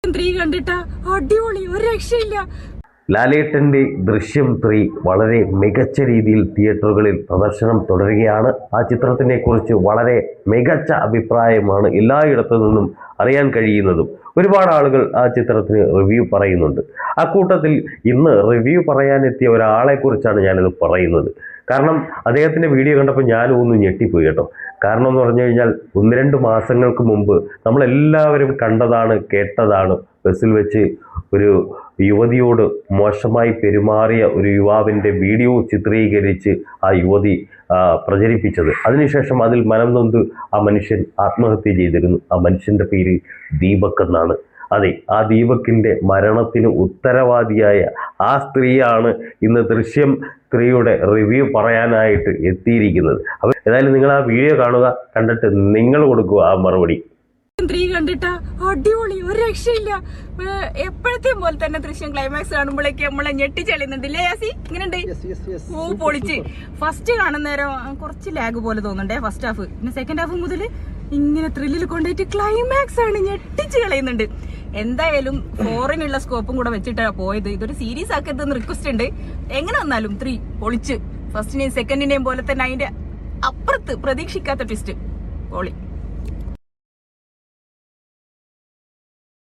കണ്ടിട്ടാ അടിപൊളി, ഒരു രക്ഷയില്ല. ലാലേട്ടൻ്റെ ദൃശ്യം 3 വളരെ മികച്ച രീതിയിൽ തിയേറ്ററുകളിൽ പ്രദർശനം തുടരുകയാണ്. ആ ചിത്രത്തിനെ കുറിച്ച് വളരെ മികച്ച അഭിപ്രായമാണ് എല്ലായിടത്തു നിന്നും അറിയാൻ കഴിയുന്നതും. ഒരുപാട് ആളുകൾ ആ ചിത്രത്തിന് റിവ്യൂ പറയുന്നുണ്ട്. അക്കൂട്ടത്തിൽ ഇന്ന് റിവ്യൂ പറയാനെത്തിയ ഒരാളെ കുറിച്ചാണ് ഞാനിത് പറയുന്നത്. കാരണം അദ്ദേഹത്തിൻ്റെ വീഡിയോ കണ്ടപ്പോൾ ഞാനും ഒന്ന് ഞെട്ടിപ്പോയി കേട്ടോ. കാരണം എന്ന് പറഞ്ഞു കഴിഞ്ഞാൽ 1-2 മാസങ്ങൾക്ക് മുമ്പ് നമ്മളെല്ലാവരും കണ്ടതാണ്, കേട്ടതാണ്. ബസ്സിൽ വെച്ച് ഒരു യുവതിയോട് മോശമായി പെരുമാറിയ ഒരു യുവാവിൻ്റെ വീഡിയോ ചിത്രീകരിച്ച് ആ യുവതി പ്രചരിപ്പിച്ചത്. അതിനുശേഷം അതിൽ മനം നൊന്ത് ആ മനുഷ്യൻ ആത്മഹത്യ ചെയ്തിരുന്നു. ആ മനുഷ്യൻ്റെ പേര് ദീപക് എന്നാണ്. അതെ, ആ ദീപകിൻ്റെ മരണത്തിന് ഉത്തരവാദിയായ ആ സ്ത്രീയാണ് ഇന്ന് ദൃശ്യം 3യുടെ റിവ്യൂ പറയാനായിട്ട് എത്തിയിരിക്കുന്നത്. അപ്പോൾ ഏതായാലും നിങ്ങൾ ആ വീഡിയോ കാണുക, കണ്ടിട്ട് നിങ്ങൾ കൊടുക്കുക ആ മറുപടി. കണ്ടിട്ടാ അടിപൊളി, ഒരു രക്ഷയില്ല. എപ്പോഴത്തെയും പോലെ തന്നെ ദൃശ്യം ക്ലൈമാക്സ് കാണുമ്പോഴേക്ക് നമ്മളെ ഞെട്ടിച്ചെളിയുന്നുണ്ടല്ലേ യാസി? ഇങ്ങനെയുണ്ട്. ഓ പൊളിച്ച്. ഫസ്റ്റ് കാണുന്ന നേരം കുറച്ച് ലാഗ് പോലെ തോന്നുന്നുണ്ടേ ഫസ്റ്റ് ഹാഫ്. പിന്നെ സെക്കൻഡ് ഹാഫ് മുതൽ ഇങ്ങനെ ത്രില്ലിൽ കൊണ്ടുപോയിട്ട് ക്ലൈമാക്സ് ആണ് ഞെട്ടിച്ച് കളയുന്നുണ്ട്. എന്തായാലും 4-നുള്ള സ്കോപ്പും കൂടെ വെച്ചിട്ടാ പോയത്. ഇതൊരു സീരീസ് ആക്കരുതെന്ന് റിക്വസ്റ്റ് ഉണ്ട്. എങ്ങനെ വന്നാലും 3 പൊളിച്ച്. ഫസ്റ്റിനെയും സെക്കൻഡിനെയും പോലെ തന്നെ അതിന്റെ അപ്പുറത്ത് പ്രതീക്ഷിക്കാത്ത ട്വിസ്റ്റ് പൊളി.